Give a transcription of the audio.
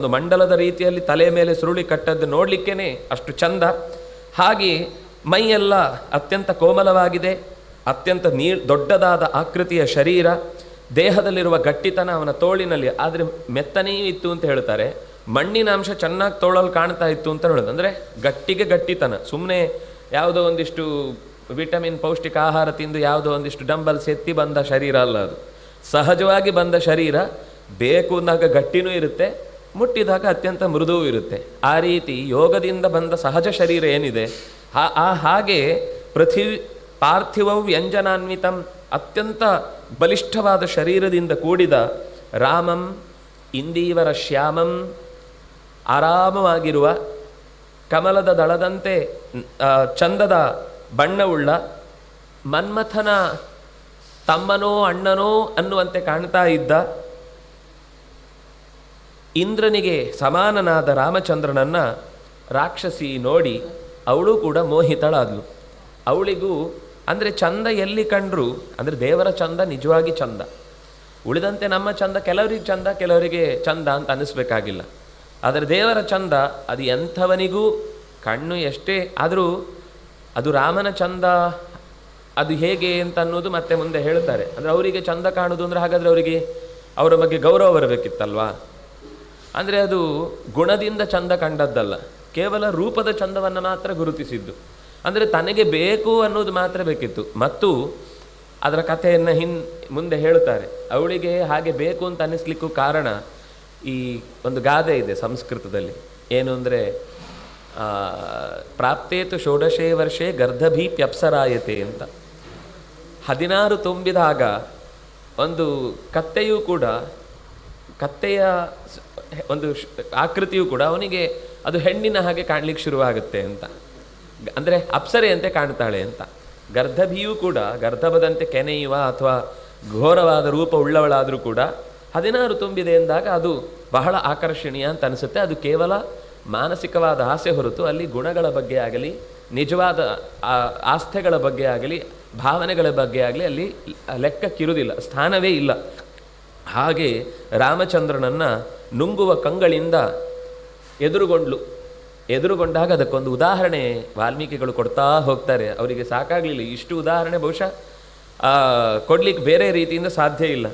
ಒಂದು ಮಂಡಲದ ರೀತಿಯಲ್ಲಿ ತಲೆ ಮೇಲೆ ಸುರುಳಿ ಕಟ್ಟದ್ದು ನೋಡಲಿಕ್ಕೇನೆ ಅಷ್ಟು ಚಂದ. ಹಾಗೆ ಮೈಯೆಲ್ಲ ಅತ್ಯಂತ ಕೋಮಲವಾಗಿದೆ, ಅತ್ಯಂತ ದೊಡ್ಡದಾದ ಆಕೃತಿಯ ಶರೀರ, ದೇಹದಲ್ಲಿರುವ ಗಟ್ಟಿತನ ಅವನ ತೋಳಿನಲ್ಲಿ, ಆದರೆ ಮೆತ್ತನೆಯೂ ಇತ್ತು ಅಂತ ಹೇಳ್ತಾರೆ. ಮಣ್ಣಿನ ಅಂಶ ಚೆನ್ನಾಗಿ ತೋಳಲ್ಲಿ ಕಾಣ್ತಾ ಇತ್ತು ಅಂತ ಹೇಳೋದು. ಅಂದರೆ ಗಟ್ಟಿಗೆ ಗಟ್ಟಿತನ, ಸುಮ್ಮನೆ ಯಾವುದೋ ಒಂದಿಷ್ಟು ವಿಟಮಿನ್ ಪೌಷ್ಟಿಕ ಆಹಾರ ತಿಂದು ಯಾವುದೋ ಒಂದಿಷ್ಟು ಡಂಬಲ್ಸ್ ಎತ್ತಿ ಬಂದ ಶರೀರ ಅಲ್ಲ ಅದು. ಸಹಜವಾಗಿ ಬಂದ ಶರೀರ, ಬೇಕು ಅಂದಾಗ ಗಟ್ಟಿನೂ ಇರುತ್ತೆ, ಮುಟ್ಟಿದಾಗ ಅತ್ಯಂತ ಮೃದುವೂ ಇರುತ್ತೆ. ಆ ರೀತಿ ಯೋಗದಿಂದ ಬಂದ ಸಹಜ ಶರೀರ ಏನಿದೆ ಹಾಗೆ ಪಾರ್ಥಿವೌ ವ್ಯಂಜನಾನ್ವಿತಂ, ಅತ್ಯಂತ ಬಲಿಷ್ಠವಾದ ಶರೀರದಿಂದ ಕೂಡಿದ ರಾಮಂ ಇಂದೀವರ ಶ್ಯಾಮಂ, ಆರಾಮವಾಗಿರುವ ಕಮಲದ ದಳದಂತೆ ಚಂದದ ಬಣ್ಣವುಳ್ಳ, ಮನ್ಮಥನ ತಮ್ಮನೋ ಅಣ್ಣನೋ ಅನ್ನುವಂತೆ ಕಾಣ್ತಾ ಇದ್ದ, ಇಂದ್ರನಿಗೆ ಸಮಾನನಾದ ರಾಮಚಂದ್ರನನ್ನು ರಾಕ್ಷಸಿ ನೋಡಿ ಅವಳು ಕೂಡ ಮೋಹಿತಳಾದ್ಲು. ಅವಳಿಗೂ ಅಂದರೆ ಚಂದ ಎಲ್ಲಿ ಕಂಡ್ರು, ಅಂದರೆ ದೇವರ ಚಂದ ನಿಜವಾಗಿ ಚಂದ. ಉಳಿದಂತೆ ನಮ್ಮ ಚಂದ ಕೆಲವರಿಗೆ ಚಂದ, ಕೆಲವರಿಗೆ ಚಂದ ಅಂತ ಅನ್ನಿಸ್ಬೇಕಾಗಿಲ್ಲ. ಆದರೆ ದೇವರ ಚಂದ ಅದು ಎಂಥವನಿಗೂ ಕಣ್ಣು ಎಷ್ಟೇ ಆದರೂ ಅದು ರಾಮನ ಚಂದ ಅದು ಹೇಗೆ ಅಂತ ಅನ್ನೋದು ಮತ್ತೆ ಮುಂದೆ ಹೇಳ್ತಾರೆ. ಅಂದರೆ ಅವರಿಗೆ ಚಂದ ಕಾಣೋದು ಅಂದರೆ ಹಾಗಾದರೆ ಅವರಿಗೆ ಅವರ ಬಗ್ಗೆ ಗೌರವ ಬರಬೇಕಿತ್ತಲ್ವಾ. ಅಂದರೆ ಅದು ಗುಣದಿಂದ ಚಂದ ಕಂಡದ್ದಲ್ಲ, ಕೇವಲ ರೂಪದ ಚಂದವನ್ನು ಮಾತ್ರ ಗುರುತಿಸಿದ್ದು. ಅಂದರೆ ತನಗೆ ಬೇಕು ಅನ್ನೋದು ಮಾತ್ರ ಬೇಕಿತ್ತು. ಮತ್ತು ಅದರ ಕಥೆಯನ್ನು ಮುಂದೆ ಹೇಳ್ತಾರೆ. ಅವಳಿಗೆ ಹಾಗೆ ಬೇಕು ಅಂತ ಅನ್ನಿಸ್ಲಿಕ್ಕೂ ಕಾರಣ, ಈ ಒಂದು ಗಾದೆ ಇದೆ ಸಂಸ್ಕೃತದಲ್ಲಿ, ಏನು ಅಂದರೆ ಪ್ರಾಪ್ತೇತು ಷೋಡಶೇ ವರ್ಷೇ ಗರ್ಧಭೀಪ್ಯಪ್ಸರಾಯತೆ ಅಂತ. 16 ತುಂಬಿದಾಗ ಒಂದು ಕತ್ತೆಯೂ ಕೂಡ, ಕತ್ತೆಯ ಒಂದು ಆಕೃತಿಯೂ ಕೂಡ ಅವನಿಗೆ ಅದು ಹೆಣ್ಣಿನ ಹಾಗೆ ಕಾಣಲಿಕ್ಕೆ ಶುರುವಾಗುತ್ತೆ ಅಂತ. ಅಂದರೆ ಅಪ್ಸರೆಯಂತೆ ಕಾಣ್ತಾಳೆ ಅಂತ. ಗರ್ಧಭಿಯೂ ಕೂಡ ಗರ್ಧಬದಂತೆ ಕೆನೆಯುವ ಅಥವಾ ಘೋರವಾದ ರೂಪ ಉಳ್ಳವಳಾದರೂ ಕೂಡ 16 ತುಂಬಿದೆ ಎಂದಾಗ ಅದು ಬಹಳ ಆಕರ್ಷಣೀಯ ಅಂತ ಅನಿಸುತ್ತೆ. ಅದು ಕೇವಲ ಮಾನಸಿಕವಾದ ಆಸೆ ಹೊರತು ಅಲ್ಲಿ ಗುಣಗಳ ಬಗ್ಗೆ ಆಗಲಿ, ನಿಜವಾದ ಆಸ್ಥೆಗಳ ಬಗ್ಗೆ ಆಗಲಿ, ಭಾವನೆಗಳ ಬಗ್ಗೆ ಆಗಲಿ ಅಲ್ಲಿ ಲೆಕ್ಕಕ್ಕಿರುವುದಿಲ್ಲ, ಸ್ಥಾನವೇ ಇಲ್ಲ. ಹಾಗೆ ರಾಮಚಂದ್ರನನ್ನು ನುಂಗುವ ಕಂಗಳಿಂದ ಎದುರುಗೊಂಡಾಗ ಅದಕ್ಕೊಂದು ಉದಾಹರಣೆ ವಾಲ್ಮೀಕಿಗಳು ಕೊಡ್ತಾ ಹೋಗ್ತಾರೆ. ಅವರಿಗೆ ಸಾಕಾಗಲಿಲ್ಲ, ಇಷ್ಟು ಉದಾಹರಣೆ ಬಹುಶಃ ಕೊಡ್ಲಿಕ್ಕೆ ಬೇರೆ ರೀತಿಯಿಂದ ಸಾಧ್ಯ ಇಲ್ಲ.